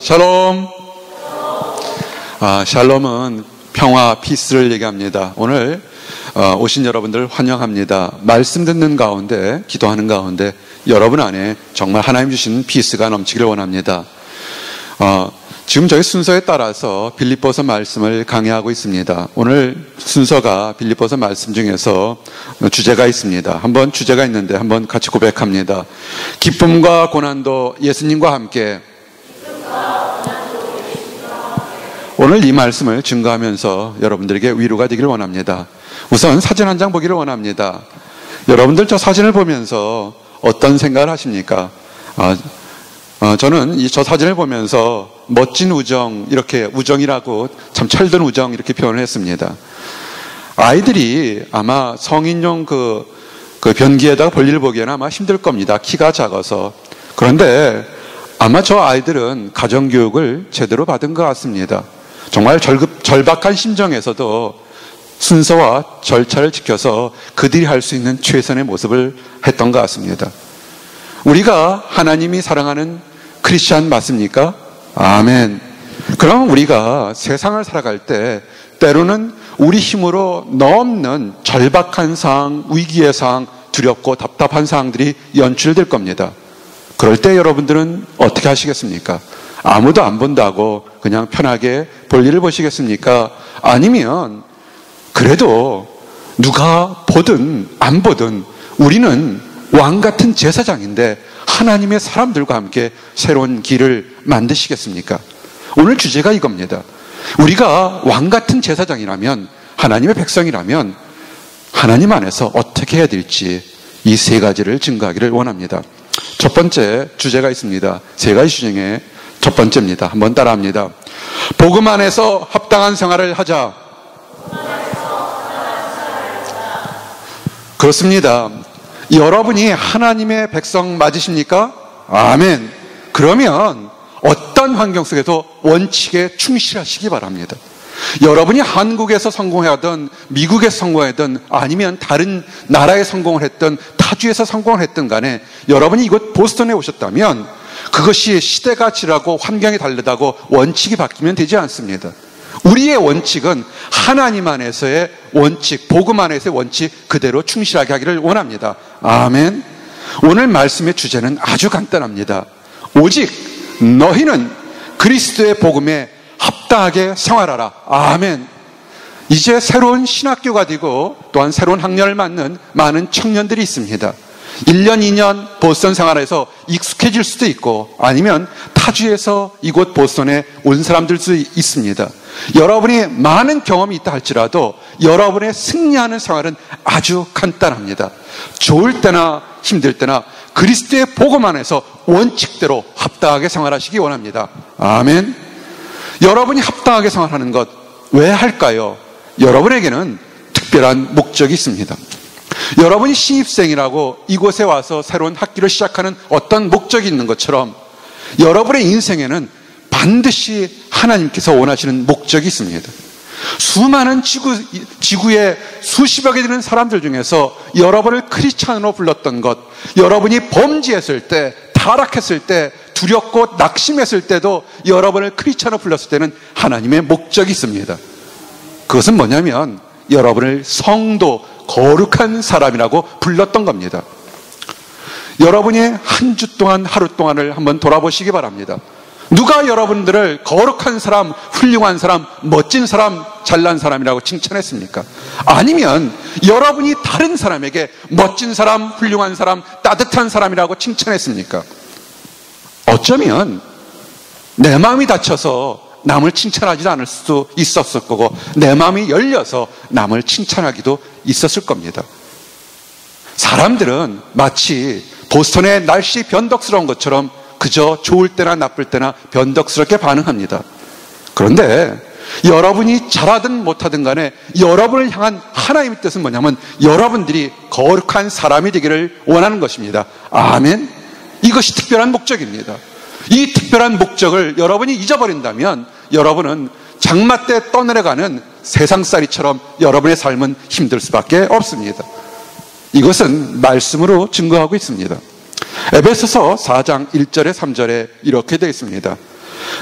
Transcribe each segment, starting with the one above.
샬롬. 샬롬은 평화, 피스를 얘기합니다. 오늘 오신 여러분들 환영합니다. 말씀 듣는 가운데, 기도하는 가운데 여러분 안에 정말 하나님 주신 피스가 넘치기를 원합니다. 지금 저희 순서에 따라서 빌립보서 말씀을 강의하고 있습니다. 오늘 순서가 빌립보서 말씀 중에서 주제가 있습니다. 한번 주제가 있는데 한번 같이 고백합니다. 기쁨과 고난도 예수님과 함께. 오늘 이 말씀을 증거하면서 여러분들에게 위로가 되기를 원합니다. 우선 사진 한 장 보기를 원합니다. 여러분들 저 사진을 보면서 어떤 생각을 하십니까? 저는 저 사진을 보면서 멋진 우정, 이렇게 우정이라고 참 철든 우정 이렇게 표현을 했습니다. 아이들이 아마 성인용 그 변기에다가 볼일 보기에는 아마 힘들 겁니다. 키가 작아서. 그런데 아마 저 아이들은 가정교육을 제대로 받은 것 같습니다. 정말 절박한 심정에서도 순서와 절차를 지켜서 그들이 할 수 있는 최선의 모습을 했던 것 같습니다. 우리가 하나님이 사랑하는 크리스찬 맞습니까? 아멘. 그럼 우리가 세상을 살아갈 때 때로는 우리 힘으로 넘는 절박한 상황, 위기의 상황, 두렵고 답답한 상황들이 연출될 겁니다. 그럴 때 여러분들은 어떻게 하시겠습니까? 아무도 안 본다고 그냥 편하게 볼일을 보시겠습니까? 아니면 그래도 누가 보든 안 보든 우리는 왕 같은 제사장인데 하나님의 사람들과 함께 새로운 길을 만드시겠습니까? 오늘 주제가 이겁니다. 우리가 왕 같은 제사장이라면, 하나님의 백성이라면 하나님 안에서 어떻게 해야 될지 이 세 가지를 증거하기를 원합니다. 첫 번째 주제가 있습니다. 세 가지 중에 첫 번째입니다. 한번 따라합니다. 복음 안에서 합당한 생활을 하자. 그렇습니다. 여러분이 하나님의 백성 맞으십니까? 아멘. 그러면 어떤 환경 속에서 원칙에 충실하시기 바랍니다. 여러분이 한국에서 성공하든 미국에서 성공하든 아니면 다른 나라에 성공을 했든 타주에서 성공을 했든 간에 여러분이 이곳 보스턴에 오셨다면 그것이 시대가 지나고 환경이 다르다고 원칙이 바뀌면 되지 않습니다. 우리의 원칙은 하나님 안에서의 원칙, 복음 안에서의 원칙 그대로 충실하게 하기를 원합니다. 아멘. 오늘 말씀의 주제는 아주 간단합니다. 오직 너희는 그리스도의 복음에 합당하게 생활하라. 아멘. 이제 새로운 신학교가 되고 또한 새로운 학년을 맞는 많은 청년들이 있습니다. 1년, 2년 보스턴 생활에서 익숙해질 수도 있고 아니면 타주에서 이곳 보스턴에 온 사람들도 있습니다. 여러분이 많은 경험이 있다 할지라도 여러분의 승리하는 생활은 아주 간단합니다. 좋을 때나 힘들 때나 그리스도의 복음 안에서 원칙대로 합당하게 생활하시기 원합니다. 아멘. 여러분이 합당하게 생활하는 것 왜 할까요? 여러분에게는 특별한 목적이 있습니다. 여러분이 신입생이라고 이곳에 와서 새로운 학기를 시작하는 어떤 목적이 있는 것처럼 여러분의 인생에는 반드시 하나님께서 원하시는 목적이 있습니다. 수많은 지구에 수십여 개 되는 사람들 중에서 여러분을 크리스찬으로 불렀던 것, 여러분이 범죄했을 때, 타락했을 때, 두렵고 낙심했을 때도 여러분을 크리스찬으로 불렀을 때는 하나님의 목적이 있습니다. 그것은 뭐냐면 여러분을 성도, 거룩한 사람이라고 불렀던 겁니다. 여러분이 한 주 동안, 하루 동안을 한번 돌아보시기 바랍니다. 누가 여러분들을 거룩한 사람, 훌륭한 사람, 멋진 사람, 잘난 사람이라고 칭찬했습니까? 아니면 여러분이 다른 사람에게 멋진 사람, 훌륭한 사람, 따뜻한 사람이라고 칭찬했습니까? 어쩌면 내 마음이 닫혀서 남을 칭찬하지 않을 수도 있었을 거고 내 마음이 열려서 남을 칭찬하기도 있었을 겁니다. 사람들은 마치 보스턴의 날씨 변덕스러운 것처럼 그저 좋을 때나 나쁠 때나 변덕스럽게 반응합니다. 그런데 여러분이 잘하든 못하든 간에 여러분을 향한 하나님의 뜻은 뭐냐면 여러분들이 거룩한 사람이 되기를 원하는 것입니다. 아멘. 이것이 특별한 목적입니다. 이 특별한 목적을 여러분이 잊어버린다면 여러분은 장마 때 떠내려가는 세상살이처럼 여러분의 삶은 힘들 수밖에 없습니다. 이것은 말씀으로 증거하고 있습니다. 에베소서 4장 1절에 3절에 이렇게 되어 있습니다.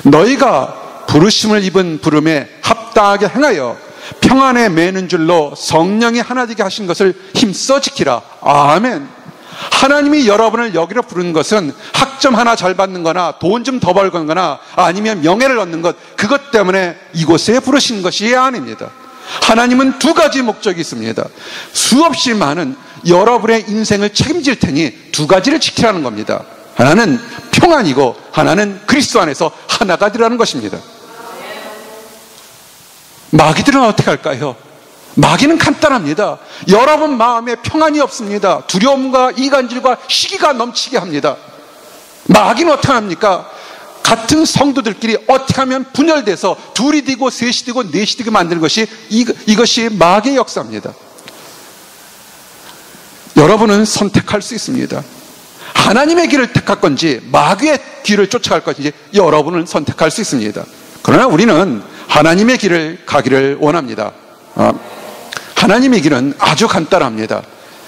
너희가 부르심을 입은 부름에 합당하게 행하여 평안에 매는 줄로 성령이 하나 되게 하신 것을 힘써 지키라. 아멘. 하나님이 여러분을 여기로 부른 것은 학점 하나 잘 받는 거나 돈 좀 더 벌거나 아니면 명예를 얻는 것, 그것 때문에 이곳에 부르신 것이 아닙니다. 하나님은 두 가지 목적이 있습니다. 수없이 많은 여러분의 인생을 책임질 테니 두 가지를 지키라는 겁니다. 하나는 평안이고 하나는 그리스도 안에서 하나가 되라는 것입니다. 마귀들은 어떻게 할까요? 마귀는 간단합니다. 여러분 마음에 평안이 없습니다. 두려움과 이간질과 시기가 넘치게 합니다. 마귀는 어떻게 합니까? 같은 성도들끼리 어떻게 하면 분열돼서 둘이 되고 셋이 되고 넷이 되게 만드는 것이 이것이 마귀의 역사입니다. 여러분은 선택할 수 있습니다. 하나님의 길을 택할 건지 마귀의 길을 쫓아갈 건지 여러분은 선택할 수 있습니다. 그러나 우리는 하나님의 길을 가기를 원합니다. 하나님의 길은 아주 간단합니다.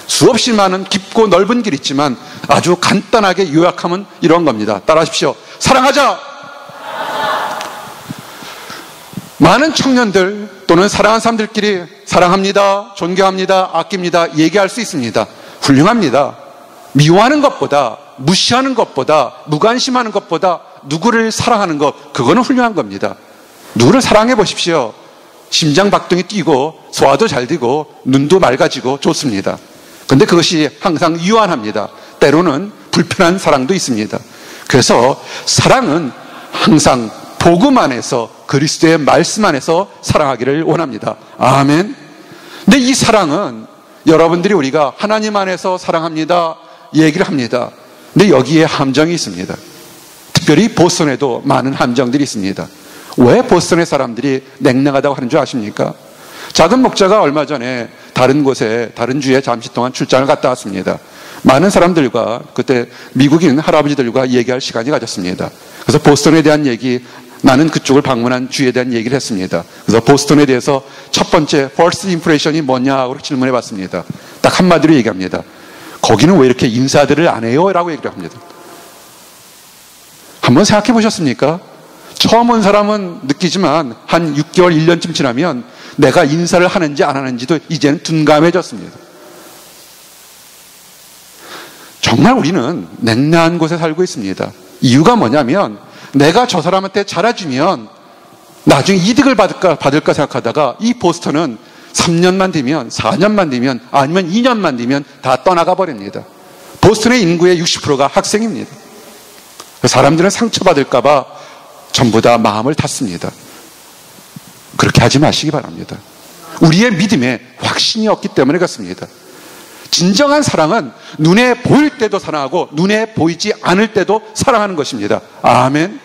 수없이 많은 깊고 넓은 길이 있지만 아주 간단하게 요약하면 이런 겁니다. 따라하십시오. 사랑하자. 많은 청년들 또는 사랑하는 사람들끼리 사랑합니다, 존경합니다, 아낍니다 얘기할 수 있습니다. 훌륭합니다. 미워하는 것보다, 무시하는 것보다, 무관심하는 것보다 누구를 사랑하는 것, 그거는 훌륭한 겁니다. 누구를 사랑해 보십시오. 심장 박동이 뛰고 소화도 잘 되고 눈도 맑아지고 좋습니다. 그런데 그것이 항상 유한합니다. 때로는 불편한 사랑도 있습니다. 그래서 사랑은 항상 복음 안에서, 그리스도의 말씀 안에서 사랑하기를 원합니다. 아멘. 근데 이 사랑은 여러분들이 우리가 하나님 안에서 사랑합니다 얘기를 합니다. 근데 여기에 함정이 있습니다. 특별히 보스턴에도 많은 함정들이 있습니다. 왜 보스턴의 사람들이 냉랭하다고 하는 줄 아십니까? 작은 목자가 얼마 전에 다른 곳에, 다른 주에 잠시 동안 출장을 갔다 왔습니다. 많은 사람들과, 그때 미국인 할아버지들과 얘기할 시간이 가졌습니다. 그래서 보스턴에 대한 얘기, 나는 그쪽을 방문한 주에 대한 얘기를 했습니다. 그래서 보스턴에 대해서 첫 번째 first impression이 뭐냐고 질문해 봤습니다. 딱 한마디로 얘기합니다. 거기는 왜 이렇게 인사들을 안 해요? 라고 얘기를 합니다. 한번 생각해 보셨습니까? 처음 온 사람은 느끼지만 한 6개월, 1년쯤 지나면 내가 인사를 하는지 안 하는지도 이제는 둔감해졌습니다. 정말 우리는 냉랭한 곳에 살고 있습니다. 이유가 뭐냐면 내가 저 사람한테 잘해주면 나중에 이득을 받을까 생각하다가 이 보스턴은 3년만 되면, 4년만 되면, 아니면 2년만 되면 다 떠나가 버립니다. 보스턴의 인구의 60%가 학생입니다. 사람들은 상처받을까봐 전부 다 마음을 닫습니다. 그렇게 하지 마시기 바랍니다. 우리의 믿음에 확신이 없기 때문에 그렇습니다. 진정한 사랑은 눈에 보일 때도 사랑하고 눈에 보이지 않을 때도 사랑하는 것입니다. 아멘.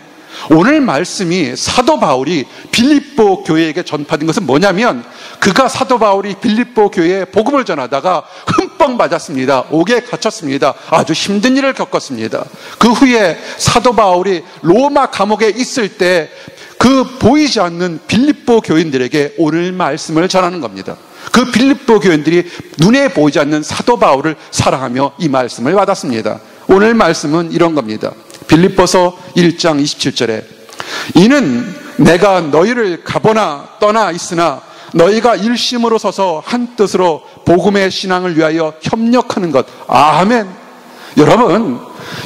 오늘 말씀이 사도 바울이 빌립보 교회에게 전파된 것은 뭐냐면, 그가 사도 바울이 빌립보 교회에 복음을 전하다가 흠뻑 맞았습니다. 옥에 갇혔습니다. 아주 힘든 일을 겪었습니다. 그 후에 사도 바울이 로마 감옥에 있을 때 그 보이지 않는 빌립보 교인들에게 오늘 말씀을 전하는 겁니다. 그 빌립보 교인들이 눈에 보이지 않는 사도 바울을 사랑하며 이 말씀을 받았습니다. 오늘 말씀은 이런 겁니다. 빌립보서 1장 27절에 이는 내가 너희를 가보나 떠나 있으나 너희가 일심으로 서서 한 뜻으로 복음의 신앙을 위하여 협력하는 것. 아멘.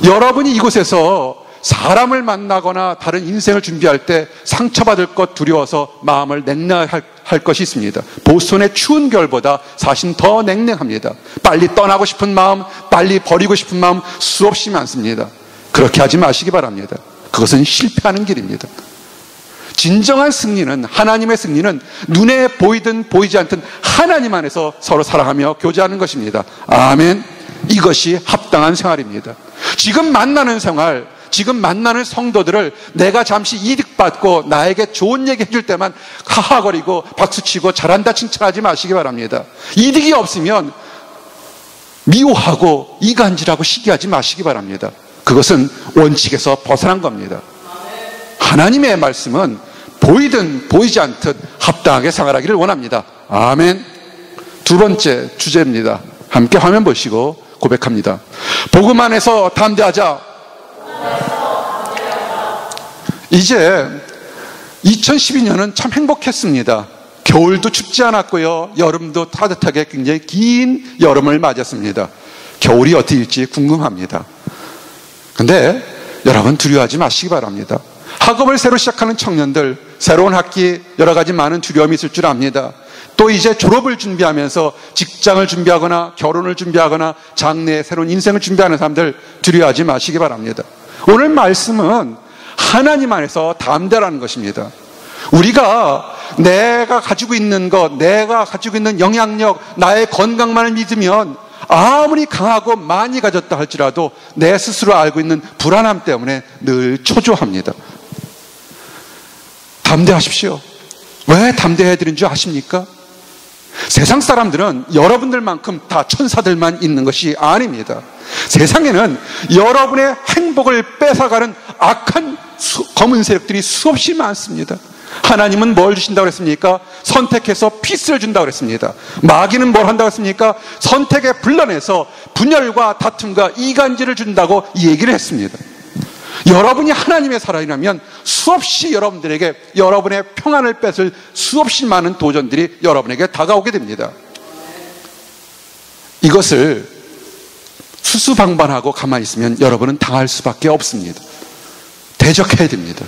여러분이 이곳에서 사람을 만나거나 다른 인생을 준비할 때 상처받을 것 두려워서 마음을 냉랭할 것이 있습니다. 보스턴의 추운 겨울보다 사실 더 냉랭합니다. 빨리 떠나고 싶은 마음, 빨리 버리고 싶은 마음 수없이 많습니다. 그렇게 하지 마시기 바랍니다. 그것은 실패하는 길입니다. 진정한 승리는, 하나님의 승리는 눈에 보이든 보이지 않든 하나님 안에서 서로 사랑하며 교제하는 것입니다. 아멘. 이것이 합당한 생활입니다. 지금 만나는 생활, 지금 만나는 성도들을 내가 잠시 이득받고 나에게 좋은 얘기 해줄 때만 하하거리고 박수치고 잘한다 칭찬하지 마시기 바랍니다. 이득이 없으면 미워하고 이간질하고 시기하지 마시기 바랍니다. 그것은 원칙에서 벗어난 겁니다. 하나님의 말씀은 보이든 보이지 않든 합당하게 생활하기를 원합니다. 아멘. 두 번째 주제입니다. 함께 화면 보시고 고백합니다. 복음 안에서 담대하자. 이제 2012년은 참 행복했습니다. 겨울도 춥지 않았고요. 여름도 따뜻하게 굉장히 긴 여름을 맞았습니다. 겨울이 어떻게 될지 궁금합니다. 근데 여러분 두려워하지 마시기 바랍니다. 학업을 새로 시작하는 청년들, 새로운 학기 여러 가지 많은 두려움이 있을 줄 압니다. 또 이제 졸업을 준비하면서 직장을 준비하거나 결혼을 준비하거나 장래의 새로운 인생을 준비하는 사람들 두려워하지 마시기 바랍니다. 오늘 말씀은 하나님 안에서 담대라는 것입니다. 우리가 내가 가지고 있는 것, 내가 가지고 있는 영향력, 나의 건강만을 믿으면 아무리 강하고 많이 가졌다 할지라도 내 스스로 알고 있는 불안함 때문에 늘 초조합니다. 담대하십시오. 왜 담대해야 되는 줄 아십니까? 세상 사람들은 여러분들만큼 다 천사들만 있는 것이 아닙니다. 세상에는 여러분의 행복을 뺏어가는 악한 검은 세력들이 수없이 많습니다. 하나님은 뭘 주신다고 했습니까? 선택해서 피스를 준다고 했습니다. 마귀는 뭘 한다고 했습니까? 선택에 불러내서 분열과 다툼과 이간질을 준다고 얘기를 했습니다. 여러분이 하나님의 사람이라면 수없이 여러분들에게 여러분의 평안을 뺏을 수없이 많은 도전들이 여러분에게 다가오게 됩니다. 이것을 수수방관하고 가만히 있으면 여러분은 당할 수밖에 없습니다. 대적해야 됩니다.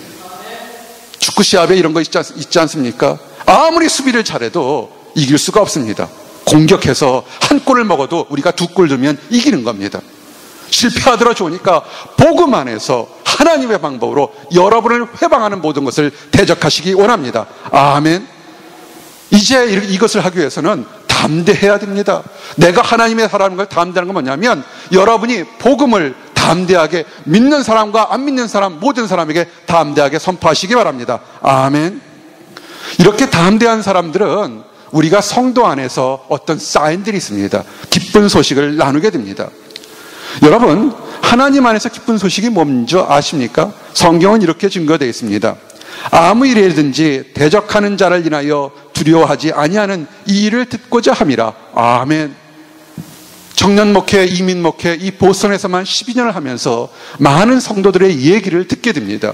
축구 시합에 이런 거 있지 않습니까? 아무리 수비를 잘해도 이길 수가 없습니다. 공격해서 한 골을 먹어도 우리가 두 골 넣으면 이기는 겁니다. 실패하더라 좋으니까 복음 안에서 하나님의 방법으로 여러분을 회방하는 모든 것을 대적하시기 원합니다. 아멘. 이제 이것을 하기 위해서는 담대해야 됩니다. 내가 하나님의 사람인 걸 담대하는 건 뭐냐면 여러분이 복음을 담대하게 믿는 사람과 안 믿는 사람 모든 사람에게 담대하게 선포하시기 바랍니다. 아멘. 이렇게 담대한 사람들은 우리가 성도 안에서 어떤 사인들이 있습니다. 기쁜 소식을 나누게 됩니다. 여러분 하나님 안에서 기쁜 소식이 뭔지 아십니까? 성경은 이렇게 증거되어 있습니다. 아무 일이든지 대적하는 자를 인하여 두려워하지 아니하는 이 일을 듣고자 함이라. 아멘. 청년 목회, 이민 목회, 이 보스턴에서만 12년을 하면서 많은 성도들의 얘기를 듣게 됩니다.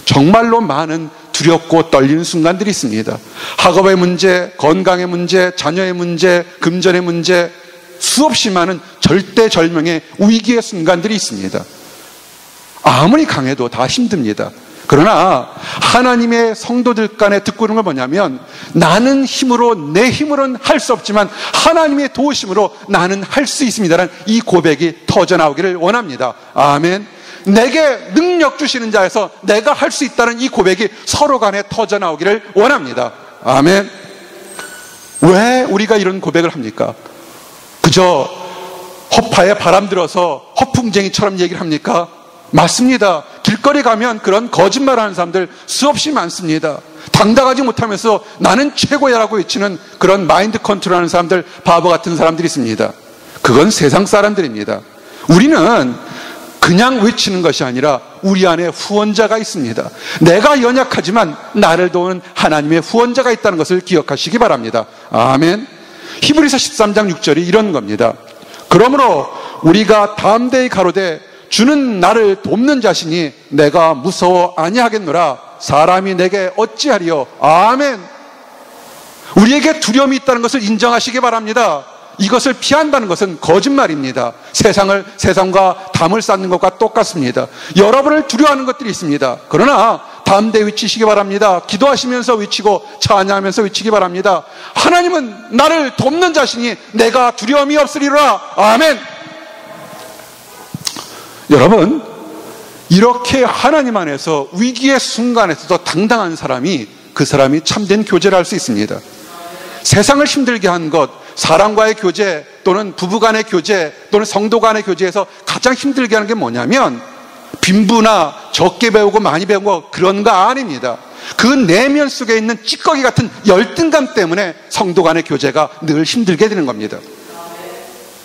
정말로 많은 두렵고 떨리는 순간들이 있습니다. 학업의 문제, 건강의 문제, 자녀의 문제, 금전의 문제, 수없이 많은 절대절명의 위기의 순간들이 있습니다. 아무리 강해도 다 힘듭니다. 그러나 하나님의 성도들 간에 듣고 있는 건 뭐냐면 나는 힘으로 내 힘으로는 할 수 없지만 하나님의 도우심으로 나는 할 수 있습니다라는 이 고백이 터져나오기를 원합니다. 아멘. 내게 능력 주시는 자에서 내가 할 수 있다는 이 고백이 서로 간에 터져나오기를 원합니다. 아멘. 왜 우리가 이런 고백을 합니까? 그저 허파에 바람 들어서 허풍쟁이처럼 얘기를 합니까? 맞습니다. 길거리 가면 그런 거짓말하는 사람들 수없이 많습니다. 당당하지 못하면서 나는 최고야라고 외치는 그런 마인드 컨트롤하는 사람들, 바보 같은 사람들이 있습니다. 그건 세상 사람들입니다. 우리는 그냥 외치는 것이 아니라 우리 안에 후원자가 있습니다. 내가 연약하지만 나를 도우는 하나님의 후원자가 있다는 것을 기억하시기 바랍니다. 아멘. 히브리서 13장 6절이 이런 겁니다. 그러므로 우리가 담대히 가로되 주는 나를 돕는 자시니 내가 무서워 아니하겠노라. 사람이 내게 어찌하리요. 아멘. 우리에게 두려움이 있다는 것을 인정하시기 바랍니다. 이것을 피한다는 것은 거짓말입니다. 세상과 담을 쌓는 것과 똑같습니다. 여러분을 두려워하는 것들이 있습니다. 그러나 담대히 외치시기 바랍니다. 기도하시면서 외치고 찬양하면서 외치기 바랍니다. 하나님은 나를 돕는 자시니 내가 두려움이 없으리라. 아멘. 여러분, 이렇게 하나님 안에서 위기의 순간에서도 당당한 사람이 그 사람이 참된 교제를 할 수 있습니다. 세상을 힘들게 한 것, 사람과의 교제 또는 부부간의 교제 또는 성도 간의 교제에서 가장 힘들게 하는 게 뭐냐면 빈부나 적게 배우고 많이 배운 거 그런 거 아닙니다. 그 내면 속에 있는 찌꺼기 같은 열등감 때문에 성도 간의 교제가 늘 힘들게 되는 겁니다.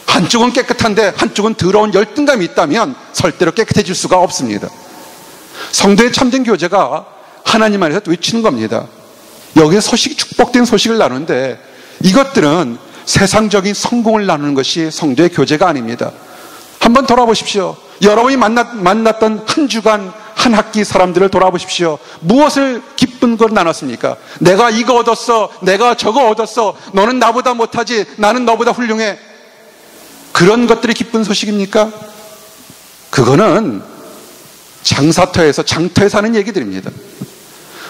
한쪽은 깨끗한데 한쪽은 더러운 열등감이 있다면 절대로 깨끗해질 수가 없습니다. 성도의 참된 교제가 하나님 안에서 외치는 겁니다. 여기에 소식이 축복된 소식을 나누는데 이것들은 세상적인 성공을 나누는 것이 성도의 교제가 아닙니다. 한번 돌아보십시오. 여러분이 만났던 한 주간 한 학기 사람들을 돌아보십시오. 무엇을 기쁜 걸 나눴습니까? 내가 이거 얻었어, 내가 저거 얻었어, 너는 나보다 못하지, 나는 너보다 훌륭해. 그런 것들이 기쁜 소식입니까? 그거는 장사터에서 장터에서 하는 얘기들입니다.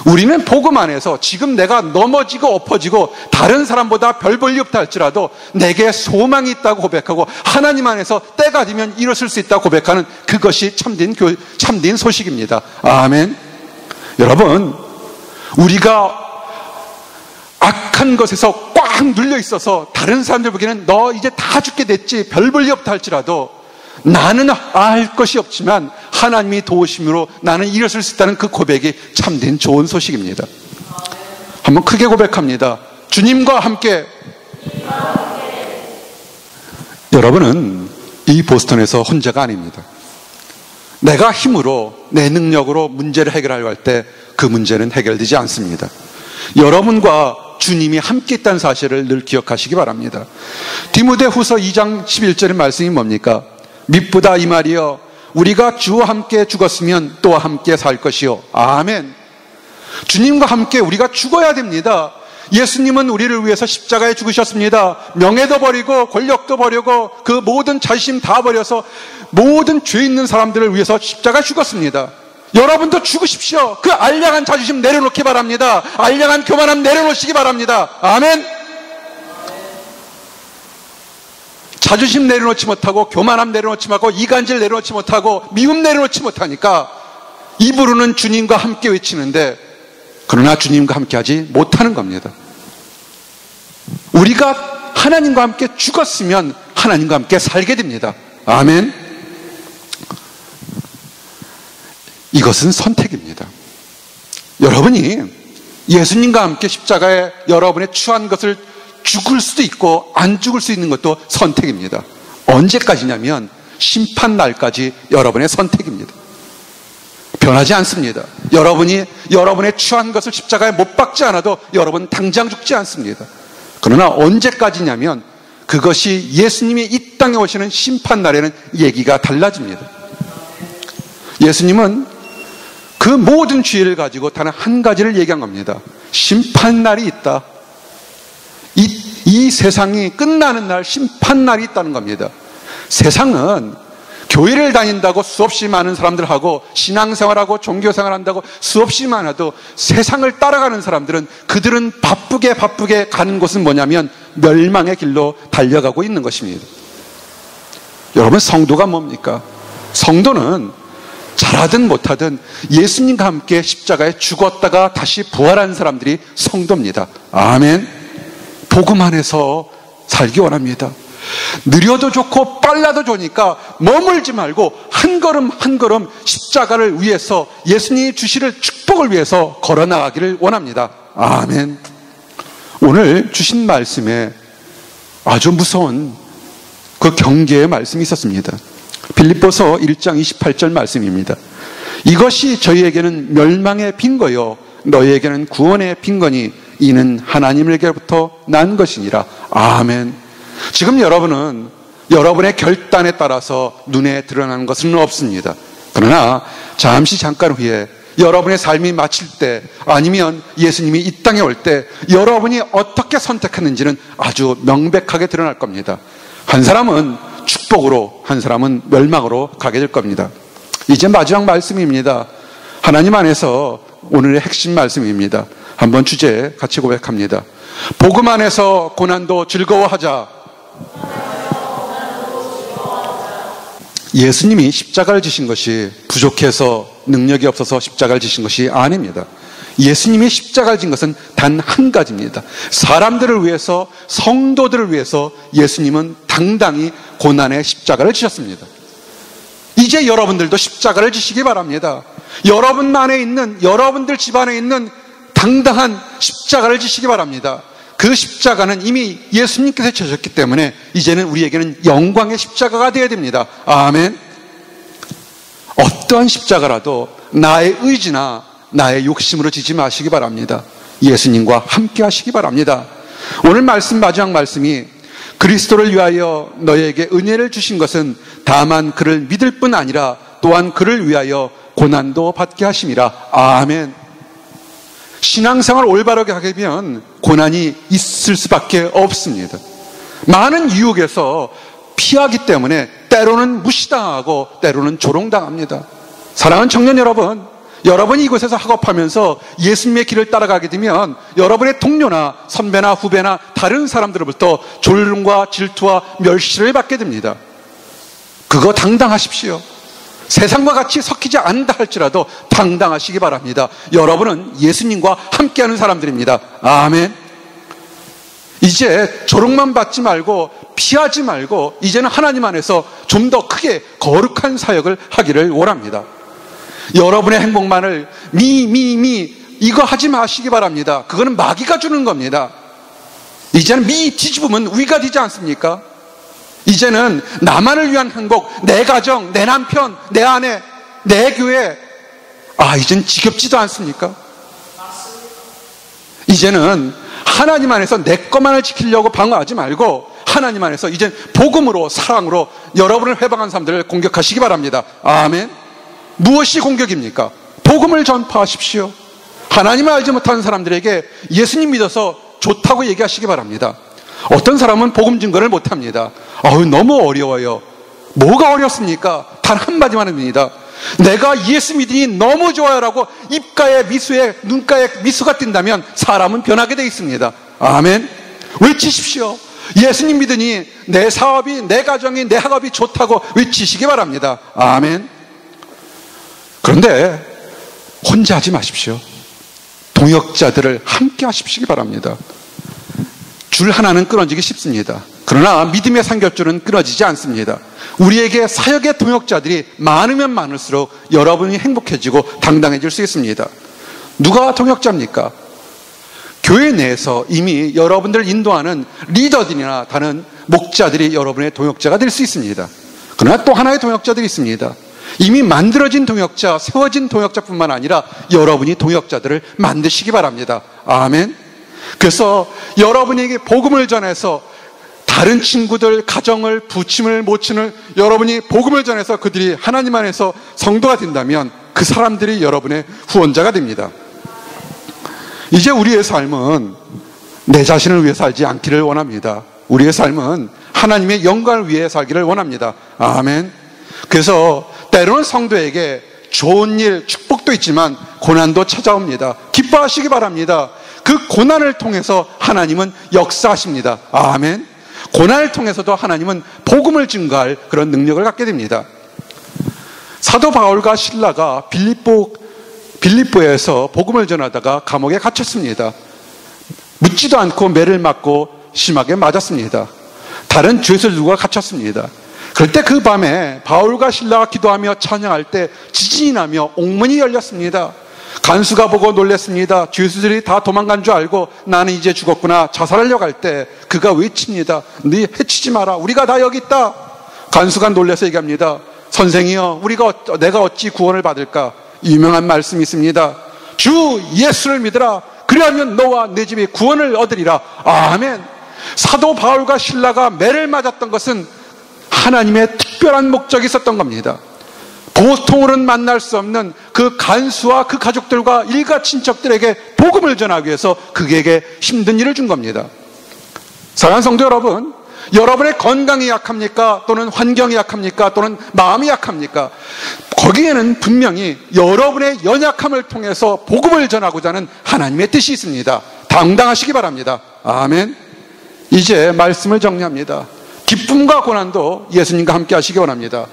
우리는 복음 안에서 지금 내가 넘어지고 엎어지고 다른 사람보다 별 볼일 없다 할지라도 내게 소망이 있다고 고백하고 하나님 안에서 때가 되면 일어설 수 있다고 고백하는 그것이 참된 소식입니다. 아멘. 여러분, 우리가 악한 것에서 꽉 눌려 있어서 다른 사람들 보기에는 너 이제 다 죽게 됐지, 별 볼일 없다 할지라도 나는 알 것이 없지만 하나님이 도우심으로 나는 일어설 수 있다는 그 고백이 참된 좋은 소식입니다. 한번 크게 고백합니다. 주님과 함께. 여러분은 이 보스턴에서 혼자가 아닙니다. 내가 힘으로 내 능력으로 문제를 해결하려고 할 때 그 문제는 해결되지 않습니다. 여러분과 주님이 함께 있다는 사실을 늘 기억하시기 바랍니다. 디모데후서 2장 11절의 말씀이 뭡니까? 밉보다 이 말이여, 우리가 주와 함께 죽었으면 또와 함께 살 것이요. 아멘. 주님과 함께 우리가 죽어야 됩니다. 예수님은 우리를 위해서 십자가에 죽으셨습니다. 명예도 버리고 권력도 버리고 그 모든 자신 다 버려서 모든 죄 있는 사람들을 위해서 십자가에 죽었습니다. 여러분도 죽으십시오. 그 알량한 자존심 내려놓기 바랍니다. 알량한 교만함 내려놓으시기 바랍니다. 아멘. 자존심 내려놓지 못하고 교만함 내려놓지 못하고 이간질 내려놓지 못하고 미움 내려놓지 못하니까 입으로는 주님과 함께 외치는데 그러나 주님과 함께 하지 못하는 겁니다. 우리가 하나님과 함께 죽었으면 하나님과 함께 살게 됩니다. 아멘. 이것은 선택입니다. 여러분이 예수님과 함께 십자가에 여러분의 취한 것을 죽을 수도 있고 안 죽을 수 있는 것도 선택입니다. 언제까지냐면 심판날까지 여러분의 선택입니다. 변하지 않습니다. 여러분이 여러분의 취한 것을 십자가에 못 박지 않아도 여러분 당장 죽지 않습니다. 그러나 언제까지냐면 그것이 예수님이 이 땅에 오시는 심판날에는 얘기가 달라집니다. 예수님은 그 모든 죄를 가지고 단 한 가지를 얘기한 겁니다. 심판날이 있다. 이 세상이 끝나는 날 심판날이 있다는 겁니다. 세상은 교회를 다닌다고 수없이 많은 사람들하고 신앙생활하고 종교생활한다고 수없이 많아도 세상을 따라가는 사람들은 그들은 바쁘게 가는 곳은 뭐냐면 멸망의 길로 달려가고 있는 것입니다. 여러분, 성도가 뭡니까? 성도는 잘하든 못하든 예수님과 함께 십자가에 죽었다가 다시 부활한 사람들이 성도입니다. 아멘. 복음 안에서 살기 원합니다. 느려도 좋고 빨라도 좋으니까 머물지 말고 한 걸음 한 걸음 십자가를 위해서 예수님이 주시는 축복을 위해서 걸어나가기를 원합니다. 아멘. 오늘 주신 말씀에 아주 무서운 그 경계의 말씀이 있었습니다. 빌립보서 1장 28절 말씀입니다. 이것이 저희에게는 멸망의 빈거요 너희에게는 구원의 빈거니 이는 하나님에게로부터 난 것이니라. 아멘. 지금 여러분은 여러분의 결단에 따라서 눈에 드러나는 것은 없습니다. 그러나 잠깐 후에 여러분의 삶이 마칠 때 아니면 예수님이 이 땅에 올 때 여러분이 어떻게 선택했는지는 아주 명백하게 드러날 겁니다. 한 사람은 축복으로, 한 사람은 멸망으로 가게 될 겁니다. 이제 마지막 말씀입니다. 하나님 안에서 오늘의 핵심 말씀입니다. 한번 주제 같이 고백합니다. 복음 안에서 고난도 즐거워하자. 예수님이 십자가를 지신 것이 부족해서 능력이 없어서 십자가를 지신 것이 아닙니다. 예수님이 십자가를 진 것은 단 한 가지입니다. 사람들을 위해서, 성도들을 위해서 예수님은 당당히 고난의 십자가를 지셨습니다. 이제 여러분들도 십자가를 지시기 바랍니다. 여러분 안에 있는, 여러분들 집안에 있는 당당한 십자가를 지시기 바랍니다. 그 십자가는 이미 예수님께서 지셨기 때문에 이제는 우리에게는 영광의 십자가가 되어야 됩니다. 아멘. 어떠한 십자가라도 나의 의지나 나의 욕심으로 지지 마시기 바랍니다. 예수님과 함께 하시기 바랍니다. 오늘 말씀, 마지막 말씀이 그리스도를 위하여 너희에게 은혜를 주신 것은 다만 그를 믿을 뿐 아니라 또한 그를 위하여 고난도 받게 하심이라. 아멘. 신앙생활 올바르게 하게 되면 고난이 있을 수밖에 없습니다. 많은 유혹에서 피하기 때문에 때로는 무시당하고 때로는 조롱당합니다. 사랑하는 청년 여러분, 여러분이 이곳에서 학업하면서 예수님의 길을 따라가게 되면 여러분의 동료나 선배나 후배나 다른 사람들로부터 조롱과 질투와 멸시를 받게 됩니다. 그거 당당하십시오. 세상과 같이 섞이지 않는다 할지라도 당당하시기 바랍니다. 여러분은 예수님과 함께하는 사람들입니다. 아멘. 이제 조롱만 받지 말고 피하지 말고 이제는 하나님 안에서 좀 더 크게 거룩한 사역을 하기를 원합니다. 여러분의 행복만을 이거 하지 마시기 바랍니다. 그거는 마귀가 주는 겁니다. 이제는 뒤집으면 위가 되지 않습니까? 이제는 나만을 위한 행복, 내 가정, 내 남편, 내 아내, 내 교회, 이젠 지겹지도 않습니까? 이제는 하나님 안에서 내 것만을 지키려고 방어하지 말고 하나님 안에서 이젠 복음으로, 사랑으로 여러분을 회방한 사람들을 공격하시기 바랍니다. 아멘. 무엇이 공격입니까? 복음을 전파하십시오. 하나님을 알지 못하는 사람들에게 예수님 믿어서 좋다고 얘기하시기 바랍니다. 어떤 사람은 복음 증거를 못합니다. 너무 어려워요. 뭐가 어렵습니까? 단 한마디만 합니다. 내가 예수 믿으니 너무 좋아요라고 입가에 미수에 눈가에 미수가 띈다면 사람은 변하게 되어 있습니다. 아멘. 외치십시오. 예수님 믿으니 내 사업이, 내 가정이, 내 학업이 좋다고 외치시기 바랍니다. 아멘. 그런데 혼자 하지 마십시오. 동역자들을 함께 하십시기 바랍니다. 줄 하나는 끊어지기 쉽습니다. 그러나 믿음의 삼겹줄은 끊어지지 않습니다. 우리에게 사역의 동역자들이 많으면 많을수록 여러분이 행복해지고 당당해질 수 있습니다. 누가 동역자입니까? 교회 내에서 이미 여러분들을 인도하는 리더들이나 다른 목자들이 여러분의 동역자가 될 수 있습니다. 그러나 또 하나의 동역자들이 있습니다. 이미 만들어진 동역자, 세워진 동역자뿐만 아니라 여러분이 동역자들을 만드시기 바랍니다. 아멘. 그래서 여러분에게 복음을 전해서 다른 친구들, 가정을, 부침을, 모친을 여러분이 복음을 전해서 그들이 하나님 안에서 성도가 된다면 그 사람들이 여러분의 후원자가 됩니다. 이제 우리의 삶은 내 자신을 위해 살지 않기를 원합니다. 우리의 삶은 하나님의 영광을 위해 살기를 원합니다. 아멘. 그래서 때로는 성도에게 좋은 일, 축복도 있지만 고난도 찾아옵니다. 기뻐하시기 바랍니다. 그 고난을 통해서 하나님은 역사하십니다. 아멘. 고난을 통해서도 하나님은 복음을 증거할 그런 능력을 갖게 됩니다. 사도 바울과 실라가 빌립보에서 복음을 전하다가 감옥에 갇혔습니다. 묻지도 않고 매를 맞고 심하게 맞았습니다. 다른 죄수들과 갇혔습니다. 그럴 때 그 밤에 바울과 실라가 기도하며 찬양할 때 지진이 나며 옥문이 열렸습니다. 간수가 보고 놀랐습니다. 죄수들이 다 도망간 줄 알고 나는 이제 죽었구나 자살하려고 할 때 그가 외칩니다. 네 해치지 마라. 우리가 다 여기 있다. 간수가 놀라서 얘기합니다. 선생이여, 내가 어찌 구원을 받을까? 유명한 말씀이 있습니다. 주 예수를 믿으라. 그리하면 너와 내 집이 구원을 얻으리라. 아멘. 사도 바울과 실라가 매를 맞았던 것은 하나님의 특별한 목적이 있었던 겁니다. 보통으로는 만날 수 없는 그 간수와 그 가족들과 일가 친척들에게 복음을 전하기 위해서 그에게 힘든 일을 준 겁니다. 사랑하는 성도 여러분, 여러분의 건강이 약합니까? 또는 환경이 약합니까? 또는 마음이 약합니까? 거기에는 분명히 여러분의 연약함을 통해서 복음을 전하고자 하는 하나님의 뜻이 있습니다. 당당하시기 바랍니다. 아멘. 이제 말씀을 정리합니다. 기쁨과 고난도 예수님과 함께 하시기 원합니다.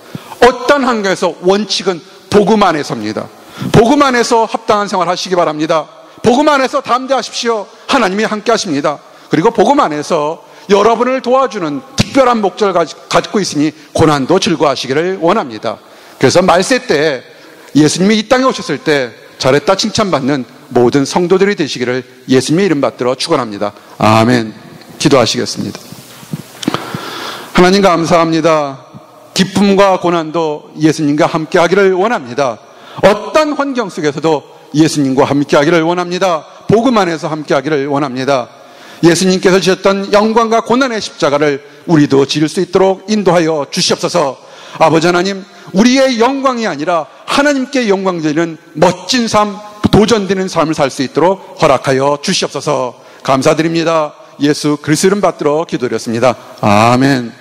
어떤 환경에서 원칙은 복음 안에서입니다. 복음 안에서 합당한 생활 하시기 바랍니다. 복음 안에서 담대하십시오. 하나님이 함께 하십니다. 그리고 복음 안에서 여러분을 도와주는 특별한 목적을 가지고 있으니 고난도 즐거워하시기를 원합니다. 그래서 말세 때 예수님이 이 땅에 오셨을 때 잘했다 칭찬받는 모든 성도들이 되시기를 예수님의 이름 받들어 축원합니다. 아멘. 기도하시겠습니다. 하나님 감사합니다. 기쁨과 고난도 예수님과 함께 하기를 원합니다. 어떤 환경 속에서도 예수님과 함께 하기를 원합니다. 복음 안에서 함께 하기를 원합니다. 예수님께서 지셨던 영광과 고난의 십자가를 우리도 지을 수 있도록 인도하여 주시옵소서. 아버지 하나님, 우리의 영광이 아니라 하나님께 영광 드리는 멋진 삶, 도전되는 삶을 살 수 있도록 허락하여 주시옵소서. 감사드립니다. 예수 그리스도 이름 받들어 기도드렸습니다. 아멘.